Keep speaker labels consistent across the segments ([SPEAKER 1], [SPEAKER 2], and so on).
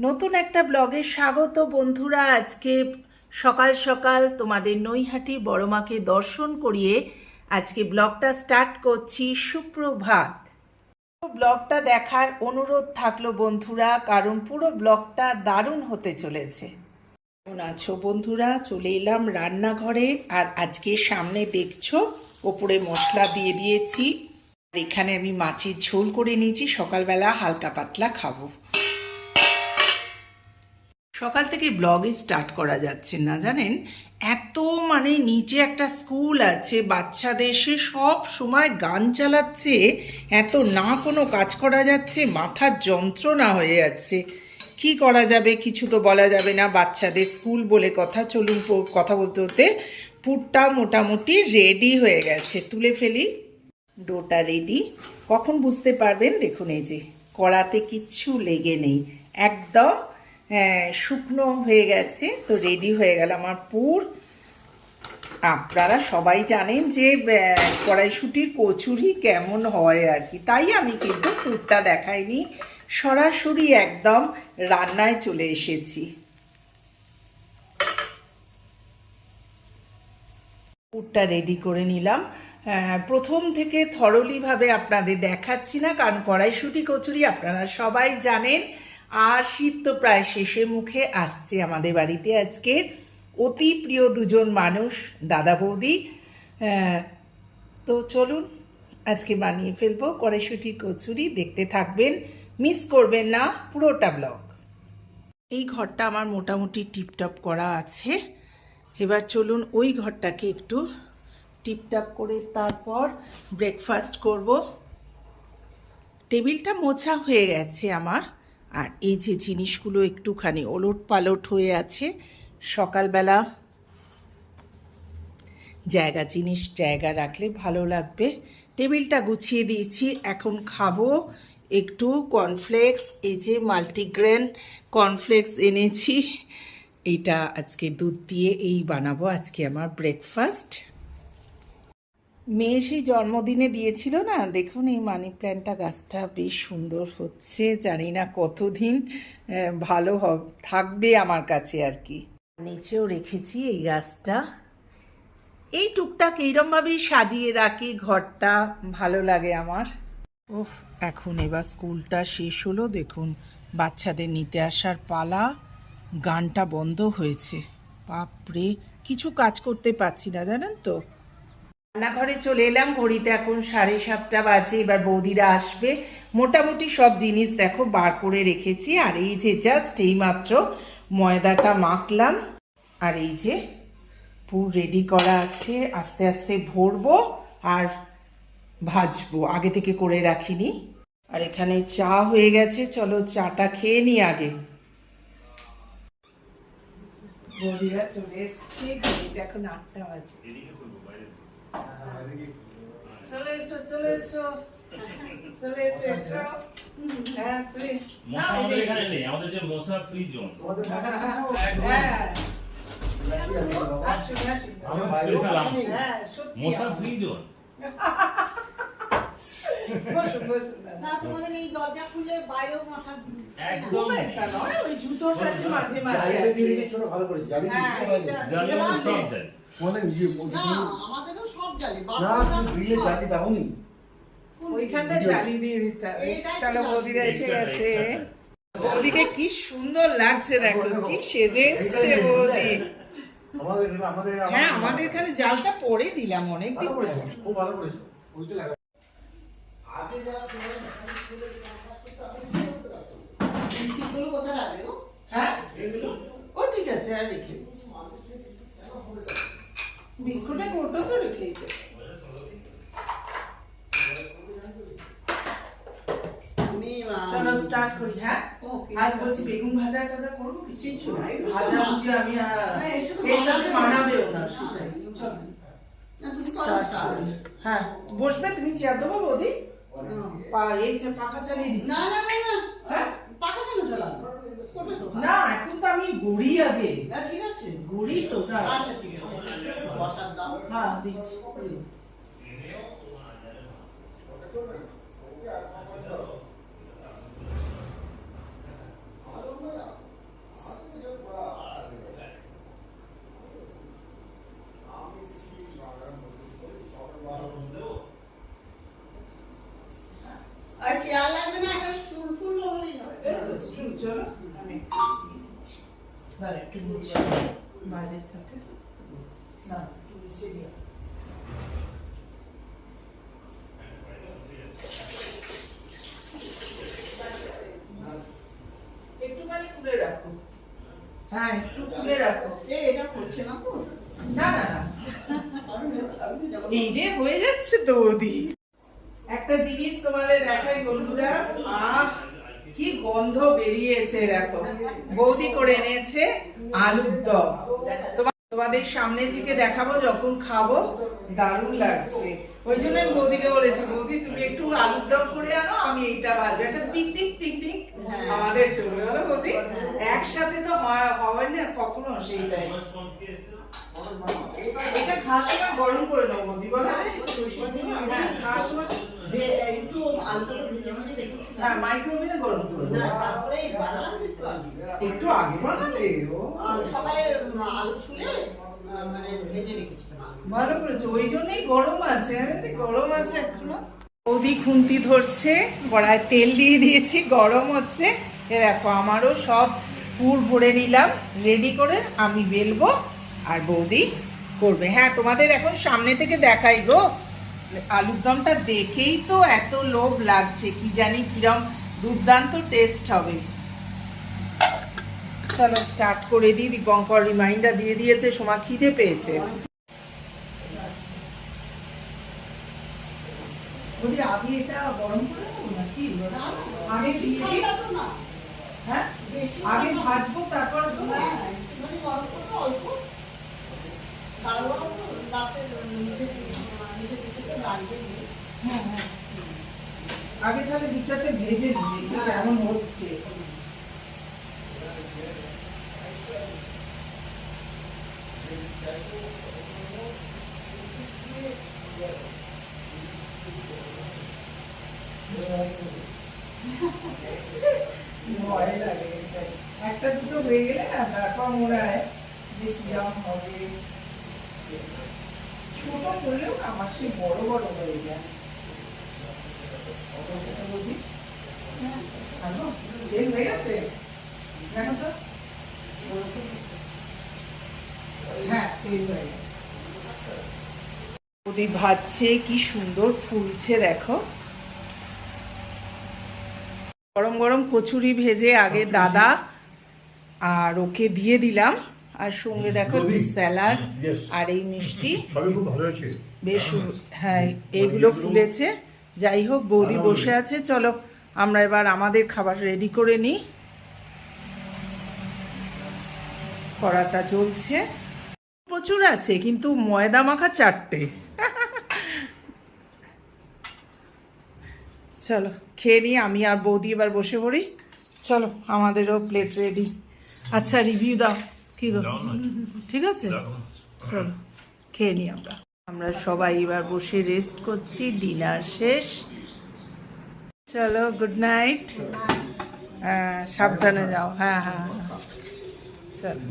[SPEAKER 1] নতুন একটা ব্লগে স্বাগত বন্ধুরা। আজকে সকাল সকাল তোমাদের নৈহাটি বড়মাকে দর্শন করিয়ে আজকে ব্লগটা স্টার্ট করছি। সুপ্রভাত। ব্লগটা দেখার অনুরোধ থাকলো বন্ধুরা, কারণ পুরো ব্লগটা দারুণ হতে চলেছে। কেমন আছো বন্ধুরা? চলে এলাম রান্নাঘরে। আর আজকে সামনে দেখছো ওপরে মশলা দিয়ে দিয়েছি। আর এখানে আমি মাছের ঝোল করে নিয়েছি, সকালবেলা হালকা পাতলা খাবো। সকাল থেকে ব্লগে স্টার্ট করা যাচ্ছে না জানেন, এত নিচে একটা স্কুল আছে বাচ্চাদের, সে সব সময় গান চালাচ্ছে, এত না কোনো কাজ করা যাচ্ছে, মাথার যন্ত্রণা হয়ে যাচ্ছে। কি করা যাবে, কিছু তো বলা যাবে না, বাচ্চাদের স্কুল বলে কথা। চলুন কথা বলতে বলতে পুরটা মোটামুটি রেডি হয়ে গেছে, তুলে ফেলি। ডোটা রেডি। কখন বুঝতে পারবেন, দেখুন এই যে কড়াতে কিচ্ছু লেগে নেই, একদম শুকনো হয়ে গেছে। তো রেডি হয়ে গেল আমার পুর। আপনারা সবাই জানেন যে কড়াইশুঁটির কচুরি কেমন হয় আর কি, তাই আমি কিন্তু পুরটা দেখাইনি, সরাসরি একদম রান্নায় চলে এসেছি। পুরটা রেডি করে নিলাম। প্রথম থেকে থরলিভাবে আপনাদের দেখাচ্ছি না, কারণ কড়াইশুঁটি কচুরি আপনারা সবাই জানেন। আর শীত তো প্রায় শেষে মুখে আসছে। আমাদের বাড়িতে আজকে অতি প্রিয় দুজন মানুষ, দাদা বৌদি। তো চলুন আজকে বানিয়ে ফেলবো কড়াইশুঁটি কচুরি, দেখতে থাকবেন, মিস করবেন না পুরোটা ব্লগ। এই ঘরটা আমার মোটামুটি টিপটপ করা আছে। এবার চলুন ওই ঘরটাকে একটু টিপটপ করে তারপর ব্রেকফাস্ট করব। টেবিলটা মোছা হয়ে গেছে আমার। আর এই যে জিনিসগুলো একটুখানি ওলট পালট হয়ে আছে, সকালবেলা জিনিস জায়গা রাখলে ভালো লাগবে। টেবিলটা গুছিয়ে দিয়েছি, এখন খাবো একটু কর্নফ্লেক্স। এই যে মাল্টিগ্রেন কর্নফ্লেক্স এনেছি, এইটা আজকে দুধ দিয়ে এই বানাবো আজকে আমার ব্রেকফাস্ট। মেয়ে সেই জন্মদিনে দিয়েছিল না, দেখুন এই মানি প্ল্যান্টটা, গাছটা বেশ সুন্দর হচ্ছে। জানি না কতদিন ভালো থাকবে আমার কাছে আর কি। নিচেও রেখেছি এই গাছটা। এই টুকটাক এইরমভাবেই সাজিয়ে রাখি ঘরটা, ভালো লাগে আমার। ওহ, এখন এবার স্কুলটা শেষ হলো, দেখুন বাচ্চাদের নিতে আসার পালা। গানটা বন্ধ হয়েছে, বাপরে কিছু কাজ করতে পারছি না জানেন তো। রান্নাঘরে চলে এলাম, ঘড়িতে এখন 7:30 বাজে। এবার বৌদিরা আসবে। মোটামুটি সব জিনিস দেখো বার করে রেখেছি। আর এই যে জাস্ট এইমাত্র ময়দাটা মাখলাম, আর এই যে পুর রেডি করা আছে, আস্তে আস্তে ভরবো আর ভাজবো, আগে থেকে করে রাখিনি। আর এখানে চা হয়ে গেছে, চলো চাটা খেয়ে নি আগে। বৌদিরা চলে এসছে, ঘড়িতে এখন 8টা বাজে। চলে এসো চলে এসো চলে এসো এসো। হ্যাঁ
[SPEAKER 2] আমাদের এখানে নেই, আমাদের যে মশা ফ্রি জোন। মশা ফ্রি জোন।
[SPEAKER 3] তোমাদের এই দরজা খুলে বাইরেও মশা
[SPEAKER 2] একদম
[SPEAKER 1] একটা নয়, ওই জুতোটা যে মাঝে মাঝে
[SPEAKER 4] ভালো করে জানি
[SPEAKER 2] সব দেন।
[SPEAKER 3] আমাদেরও সব জানি
[SPEAKER 4] না তুমি গ্রিলে জালি দাওনি,
[SPEAKER 1] ওইখানটা জ্বালিয়ে দিয়ে দিতে হবে। চলো বৌদিরা এসে গেছে। বৌদিকে কি সুন্দর লাগছে, দেখো কি সেজে এসছে বৌদি। হ্যাঁ, আমাদের এখানে জালটা পরে দিলাম অনেকদিন।
[SPEAKER 4] খুব ভালো করেছো, ওইটা লাগা।
[SPEAKER 3] বিস্কিটগুলো কোথায় রাখবে গো?
[SPEAKER 1] হ্যাঁ ও ঠিক আছে, আর রেখে দিচ্ছি। বিস্কুটের কোটো তো রেখেই দে। চলো স্টার্ট করি। হ্যাঁ, আজ বলছি বেগুন ভাজা টাজা করবো, কিছু নাই, ভাজা ভুজি আমি এর সাথে মানাবেও না, সেটাই। চলো স্টার্ট করি। হ্যাঁ বসবে, তুমি চেয়ার দেবো বৌদি, এই যে পাখা চালিয়ে দিচ্ছি।
[SPEAKER 3] না না না না,
[SPEAKER 1] হ্যাঁ
[SPEAKER 3] পাখা কেন চালাবো? করবে তো
[SPEAKER 1] না, এখন তো আমি গড়ি আগে,
[SPEAKER 3] ঠিক আছে
[SPEAKER 1] গড়ি তো।
[SPEAKER 3] আচ্ছা ঠিক আছে, বসার দাও।
[SPEAKER 1] হ্যাঁ দিচ্ছি। দাঁড়া একটু নিচে বাইরে থাকে না একটু নিচে দিয়ে একটুখানি খুলে রাখো। হ্যাঁ একটু খুলে রাখো।
[SPEAKER 3] এটা করছে না তো
[SPEAKER 1] না না না
[SPEAKER 3] আমি যাবো
[SPEAKER 1] এই রে হয়ে যাচ্ছে তো ওদি। একটা জিনিস তোমাদের দেখাই বন্ধুরা, আহ কি গন্ধ বেরিয়েছে দেখো। বৌদি করে এনেছে আলুর দম। তোমাদের সামনে থেকে দেখাবো যখন খাবো, দারুণ লাগছে। ওই জন্য আমি বৌদিকে বলেছি, বৌদি তুমি একটু আলুর দম করে আনো, আমি এইটা বাজবো। একটা পিকনিক পিকনিক আমাদের চলে গেল বৌদি। একসাথে তো হয় না কখনো সেইটাই। এটা খাওয়ার সময় গরম করে নেবো বৌদি, বলো? হ্যাঁ খাওয়ার সময়
[SPEAKER 3] একটু আলুটা ভেজে ভেজে রেখেছি
[SPEAKER 1] হ্যাঁ মাইক্রোওভেনে গরম করে
[SPEAKER 3] না
[SPEAKER 1] নেবো।
[SPEAKER 3] তারপরে বানালাম একটু আলু
[SPEAKER 1] একটু আগে বানালে ও
[SPEAKER 3] আর সবাই আলু ছুলে মানে ভেজে রেখেছিলাম আলু।
[SPEAKER 1] ভালো করেছো, ওই জন্যই গরম আছে। আমি বলি, গরম আছে এখনো। বৌদি খুন্তি ধরছে, কড়ায় তেল দিয়ে দিয়েছি, গরম হচ্ছে। এ দেখো আমারও সব পুর ভরে নিলাম রেডি করে, আমি বেলবো আর বৌদি করবে। হ্যাঁ তোমাদের এখন সামনে থেকে দেখাই গো, আলুর দমটা দেখেই তো এত লোভ লাগছে, কি জানি কিরম দুর্দান্ত টেস্ট হবে। চলো স্টার্ট করে দিই। দীপঙ্কর রিমাইন্ডার দিয়ে দিয়েছে, সোমা খিদে পেয়েছে। বলি আমি এটা গরম করে নেবো নাকি? আগে দিয়ে দিই? হ্যাঁ আগে ভাজবো তারপর দেবো?
[SPEAKER 3] হ্যাঁ, একটুখানি গরম করবো অল্প। কারণ রাতে নিচে থেকে বাড়িতে নিয়ে
[SPEAKER 1] হ্যাঁ হ্যাঁ আগে তাহলে দু চারটে ভেজে দিই, দেখি কেমন হচ্ছে। ভয় লাগে এটাই। একটা দুটো হয়ে গেলে না তারপর মনে হয় যে কিরম হবে। ছোট করলেও না আমার সে বড় বড় হয়ে যায়। তেল হয়ে গেছে দেখো তো। হ্যাঁ তেল হয়ে গেছে। ওদি ভাজছে, কি সুন্দর ফুলছে দেখো। গরম গরম কচুরি ভেজে আগে দাদা আর ওকে দিয়ে দিলাম, আর সঙ্গে দেখো স্যালাড আর এই মিষ্টি।
[SPEAKER 4] সবই খুব ভালো হয়েছে।
[SPEAKER 1] বেশ হ্যাঁ এইগুলো ফুলেছে। যাই হোক বৌদি বসে আছে, চলো আমরা এবার আমাদের খাবার রেডি করে নিই। কড়াটা চলছে, প্রচুর আছে কিন্তু ময়দা মাখা 4টে। চলো খেয়ে নিই, আমি আর বৌদি এবার বসে পড়ি। চলো আমাদেরও প্লেট রেডি। আচ্ছা রিভিউ দাও কি গো? ঠিক আছে চলো খেয়ে নিই আমরা। আমরা সবাই এবার বসে রেস্ট করছি, ডিনার শেষ। চলো গুড নাইট। হ্যাঁ সাবধানে যাও। হ্যাঁ হ্যাঁ চলো।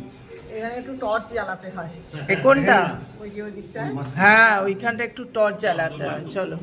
[SPEAKER 3] এখানে একটু টর্চ জ্বালাতে হয়
[SPEAKER 1] এ কোনটা?
[SPEAKER 3] ওই যে ওই দিকটা
[SPEAKER 1] হ্যাঁ ওইখানটা একটু টর্চ জ্বালাতে হয়। চলো।